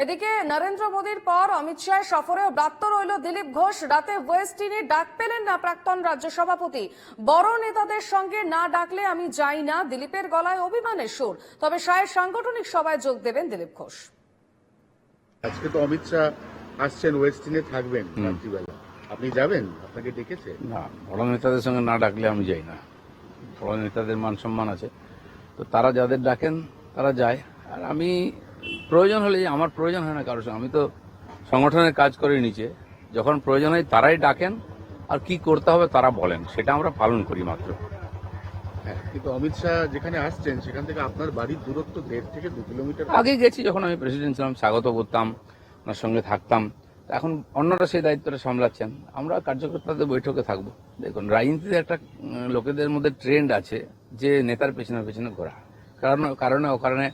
এদিকে নরেন্দ্র মোদীর পর অমিত শাহের সফরেও ব্রাত্য রইল দিলীপ ঘোষ। রাতে ওয়েস্টিনে ডাক পেলেন না প্রাক্তন রাজ্য সভাপতি। বড় নেতাদের সঙ্গে না ডাকলে আমি যাই না, দিলীপের গলায় অভিমানের সুর। তবে শাহের সাংগঠনিক সভায় যোগ দেবেন দিলীপ ঘোষ। আজকে তো অমিত শাহ আসছেন, ওয়েস্টিনে থাকবেন রাত্রিবেলা, আপনি যাবেন? আপনাকে ডেকেছে? না, বড় নেতাদের সঙ্গে না ডাকলে আমি যাই না। বড় নেতাদের মান সম্মান আছে, তো তারা যাদের ডাকেন তারা যায়। আর আমি প্রয়োজন হলে, আমার প্রয়োজন হয় না কারোর সঙ্গে, আমি তো সংগঠনের কাজ করে নিচে, যখন প্রয়োজন হয় তারাই ডাকেন, আর কি করতে হবে তারা বলেন, সেটা আমরা পালন করি মাত্র। হ্যাঁ, কিন্তু অমিত শাহ যেখানে আসছেন সেখান থেকে আপনার বাড়ির দূরত্ব 1.5 থেকে 2 কিলোমিটার। আগে গেছি, যখন আমি প্রেসিডেন্ট ছিলাম, স্বাগত করতাম, ওনার সঙ্গে থাকতাম। এখন অন্যরা সেই দায়িত্বটা সামলাচ্ছেন, আমরা কার্যকর্তাদের বৈঠকে থাকবো। দেখুন, রাজনীতিতে একটা লোকেদের মধ্যে ট্রেন্ড আছে যে নেতার পেছনে পেছনে ঘোরা, কারণে অকারণে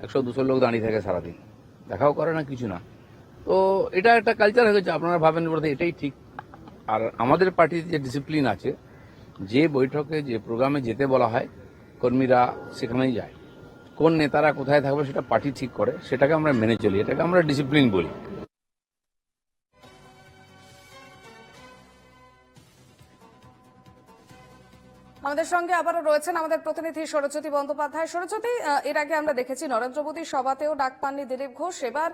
100-200 লোক দাঁড়িয়ে থাকে সারাদিন, দেখাও করে না, কিছু না। তো এটা একটা কালচার হয়ে গেছে, আপনারা ভাবেন বলতে এটাই ঠিক। আর আমাদের পার্টির যে ডিসিপ্লিন আছে, যে বৈঠকে যে প্রোগ্রামে যেতে বলা হয় কর্মীরা সেখানেই যায়। কোন নেতারা কোথায় থাকবে সেটা পার্টি ঠিক করে, সেটাকে আমরা মেনে চলি, এটাকে আমরা ডিসিপ্লিন বলি। আমাদের সঙ্গে আবারও রয়েছেন আমাদের প্রতিনিধি সরস্বতী বন্দ্যোপাধ্যায়। সরস্বতী, এর আগে আমরা দেখেছি নরেন্দ্র মোদীর সভাতেও ডাক পাননি দিলীপ ঘোষ, এবার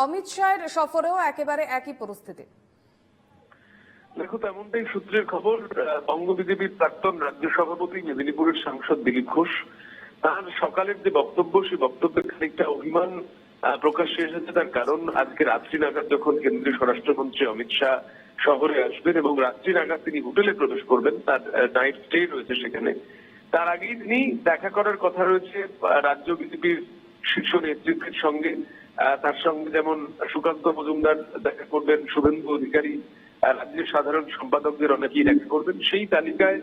অমিত শাহের সফরেও একেবারে একই পরিস্থিতি। দেখো, তেমনটাই সূত্রের খবর। বঙ্গ বিজেপির প্রাক্তন রাজ্য সভাপতি মেদিনীপুরের সাংসদ দিলীপ ঘোষ, তার সকালের যে বক্তব্য, সেই বক্তব্যের খানিকটা অভিমান প্রকাশ্যে এসেছে। তার কারণ, আজকে রাত্রি নাগাদ যখন কেন্দ্রীয় স্বরাষ্ট্রমন্ত্রী অমিত শাহ শহরে আসবেন এবং রাত্রি নাগাদ তিনি হোটেলে প্রবেশ করবেন, তার নাইট স্টে রয়েছে সেখানে, তার আগেই তিনি দেখা করার কথা রয়েছে রাজ্য বিজেপির শীর্ষ নেতৃত্বের সঙ্গে। তার সঙ্গে যেমন সুকান্ত মজুমদার দেখা করবেন, শুভেন্দু অধিকারী, রাজ্যের সাধারণ সম্পাদকদের অনেকেই দেখা করবেন। সেই তালিকায়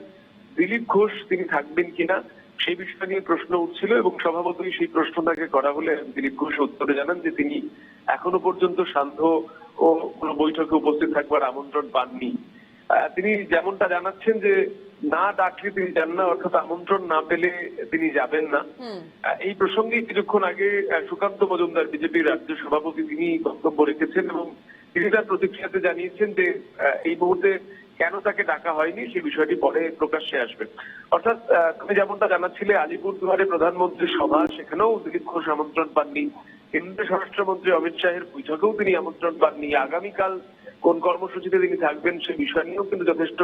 দিলীপ ঘোষ তিনি থাকবেন কিনা সেই বিষয় নিয়ে প্রশ্ন উঠছিল এবং স্বভাবতই সেই প্রশ্ন তাকে করা হলে দিলীপ ঘোষ উত্তরে জানান যে তিনি এখনো পর্যন্ত সান্ধ্য ও কোনো বৈঠকে উপস্থিত থাকবার আমন্ত্রণ পাননি। তিনি যেমনটা জানাচ্ছেন যে না ডাকলে তিনি যান না, অর্থাৎ আমন্ত্রণ না পেলে তিনি যাবেন না। এই প্রসঙ্গে কিছুক্ষণ আগে সুকান্ত মজুমদার, বিজেপির রাজ্য সভাপতি, তিনি বক্তব্য রেখেছেন এবং তিনি তার প্রতিক্রিয়াতে জানিয়েছেন যে এই মুহূর্তে কেন তাকে ডাকা হয়নি সেই বিষয়টি পরে প্রকাশ্যে আসবে। অর্থাৎ তুমি যেমনটা জানাচ্ছিলে, আলিপুরদুয়ারে প্রধানমন্ত্রীর সভা, সেখানেও দিলীপ ঘোষ আমন্ত্রণ পাননি। কেন্দ্রীয় স্বরাষ্ট্রমন্ত্রী অমিত শাহের বৈঠকেও তিনি আমন্ত্রণ পাননি। আগামীকাল কোন কর্মসূচিতে তিনি থাকবেন সেই বিষয় নিয়েও কিন্তু যথেষ্ট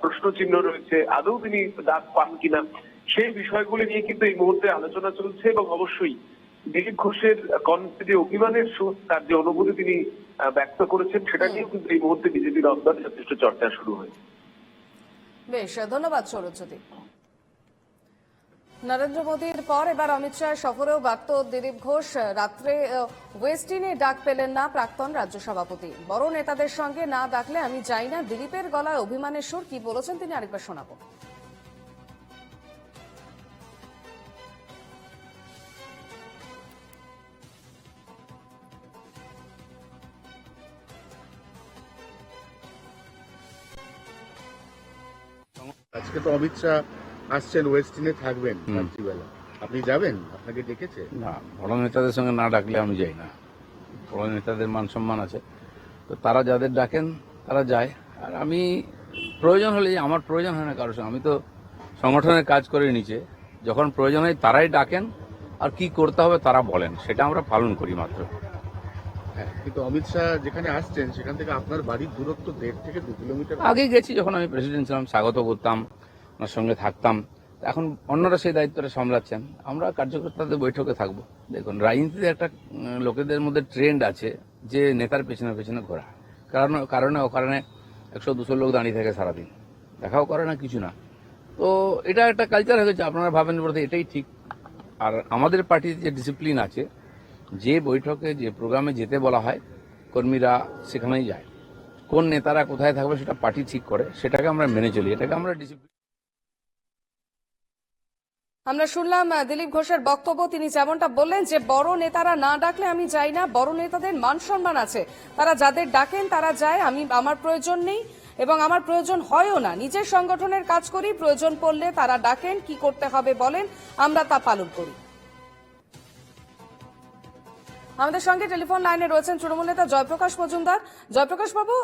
প্রশ্ন চিহ্ন রয়েছে। আদৌ তিনি ডাক পান কিনা সেই বিষয়গুলি নিয়ে কিন্তু এই মুহূর্তে আলোচনা চলছে এবং অবশ্যই দিলীপ ঘোষের কণ্ঠে যে অভিমানের সুর, তার যে অনুভূতি তিনি ব্যক্ত করেছেন, সেটা নিয়েও কিন্তু এই মুহূর্তে বিজেপির অন্তরে যথেষ্ট চর্চা শুরু হয়েছে। বেশ, ধন্যবাদ সরস্বতী। নরেন্দ্র মোদীর পর এবার অমিত শাহের সফরেও ব্যর্থ দিলীপ ঘোষ। রাত্রে ওয়েস্টিনে ডাক পেলেন না প্রাক্তন রাজ্য সভাপতি। বড় নেতাদের সঙ্গে না ডাকলে আমি যাই না, দিলীপের গলায় অভিমানের সুর। কি বলেছেন তিনি আরেকবার শোনাবো। আজকে তো অমিত শাহ আসছেন, ওয়েস্টিনে থাকবেন রাত্রিবেলা, আপনি যাবেন? আপনাকে ডেকেছে? না, বড় নেতাদের সঙ্গে না ডাকলে আমি যাই না। বড় নেতাদের মান সম্মান আছে, তো তারা যাদের ডাকেন তারা যায়। আর আমি প্রয়োজন হলে, আমার প্রয়োজন হয় না কারোর সঙ্গে, আমি তো সংগঠনের কাজ করে নিচে, যখন প্রয়োজন হয় তারাই ডাকেন, আর কি করতে হবে তারা বলেন, সেটা আমরা পালন করি মাত্র। হ্যাঁ, কিন্তু অমিত শাহ যেখানে আসছেন সেখান থেকে আপনার বাড়ির দূরত্ব 1.5 থেকে 2 কিলোমিটার। আগে গেছি, যখন আমি প্রেসিডেন্ট ছিলাম, স্বাগত করতাম, ওনার সঙ্গে থাকতাম। এখন অন্যরা সেই দায়িত্বটা সামলাচ্ছেন, আমরা কার্যকর্তাদের বৈঠকে থাকবো। দেখুন, রাজনীতিতে একটা লোকেদের মধ্যে ট্রেন্ড আছে যে নেতার পেছনে পেছনে ঘোরা, কারণে অকারণে 100-200 লোক দাঁড়িয়ে থাকে সারাদিন, দেখাও করে না, কিছু না। তো এটা একটা কালচার হয়ে গেছে, আপনারা ভাবেন বলতে এটাই ঠিক। আর আমাদের পার্টির যে ডিসিপ্লিন আছে, যে বৈঠকে যে প্রোগ্রামে যেতে বলা হয় কর্মীরা সেখানেই যায়। কোন নেতারা কোথায় থাকবে সেটা পার্টি ঠিক করে, সেটাকে আমরা মেনে চলি, এটাকে আমরা ডিসিপ্লিন। আমরা শুনলাম দিলীপ ঘোষের বক্তব্য। তিনি যেমনটা বললেন যে বড় নেতারা না ডাকলে আমি যাই না, বড় নেতাদের মান সম্মান আছে, তারা যাদের ডাকেন তারা যায়, আমার প্রয়োজন নেই এবং আমার প্রয়োজন হয়ও না। নিজের সংগঠনের কাজ করি, প্রয়োজন পড়লে তারা ডাকেন, কি করতে হবে বলেন, আমরা তা পালন করি। আমাদের সঙ্গে টেলিফোন লাইনে রয়েছেন তৃণমূল নেতা জয়প্রকাশ মজুমদার। জয়প্রকাশ বাবু,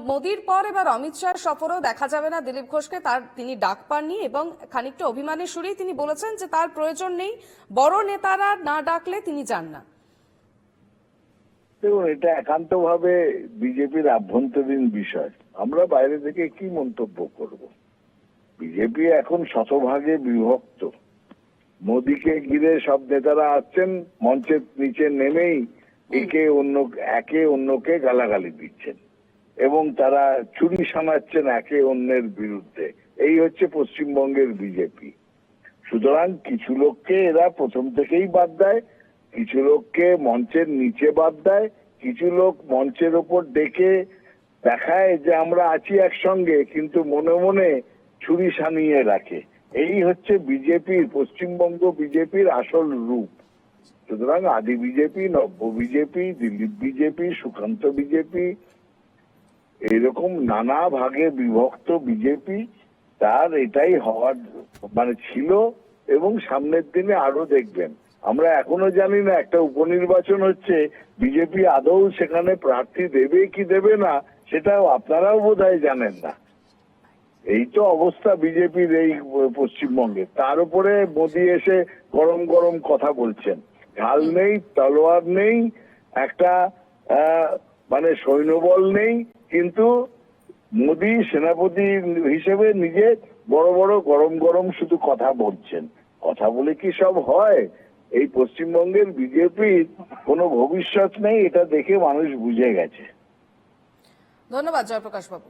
মোদির পর এবার অমিত শাহের সফরও দেখা যাবে না দিলীপ ঘোষকে, তিনি ডাক পাননি এবং খানিকটা অভিমানের সুরেই তিনি বলেছেন যে তার প্রয়োজন নেই, বড় নেতারা না ডাকলে তিনি যান না। দেখুন, এটা একান্তভাবে বিজেপির আভ্যন্তরীণ বিষয়, আমরা বাইরে থেকে কি মন্তব্য করব। বিজেপি এখন শতভাগে বিভক্ত। মোদিকে ঘিরে সব নেতারা আসছেন, মঞ্চের নিচে নেমেই একে অন্যকে গালাগালি দিচ্ছেন এবং তারা চুরি শানাচ্ছেন একে অন্যের বিরুদ্ধে। এই হচ্ছে পশ্চিমবঙ্গের বিজেপি। সুতরাং কিছু লোককে এরা প্রথম থেকেই বাদ দেয়, কিছু লোককে মঞ্চের নিচে বাদ দেয়, কিছু লোক মঞ্চের ওপর ডেকে দেখায় যে আমরা আছি একসঙ্গে, কিন্তু মনে মনে ছুরি শানিয়ে রাখে। এই হচ্ছে বিজেপির, পশ্চিমবঙ্গ বিজেপির আসল রূপ। সুতরাং আদি বিজেপি, নব্য BJP, Dilip BJP, Sukanta BJP, এরকম নানা ভাগে বিভক্ত বিজেপি, তার এটাই হওয়ার ছিল এবং সামনের দিনে আরো দেখবেন। আমরা এখনো জানি না, একটা উপনির্বাচন হচ্ছে, বিজেপি আদৌ সেখানে প্রার্থী দেবে কি দেবে না সেটাও আপনারাও বোধহয় জানেন না। এই তো অবস্থা বিজেপির এই পশ্চিমবঙ্গে। তার উপরে মোদি এসে গরম গরম কথা বলছেন, ঢাল নেই, তলোয়ার নেই, একটা সৈন্যবল নেই, কিন্তু মোদি সেনাপতি হিসেবে নিজে বড় বড় গরম গরম শুধু কথা বলছেন। কথা বলে কি সব হয়? এই পশ্চিমবঙ্গের বিজেপির কোনো ভবিষ্যৎ নেই, এটা দেখে মানুষ বুঝে গেছে। ধন্যবাদ জয়প্রকাশ বাবু।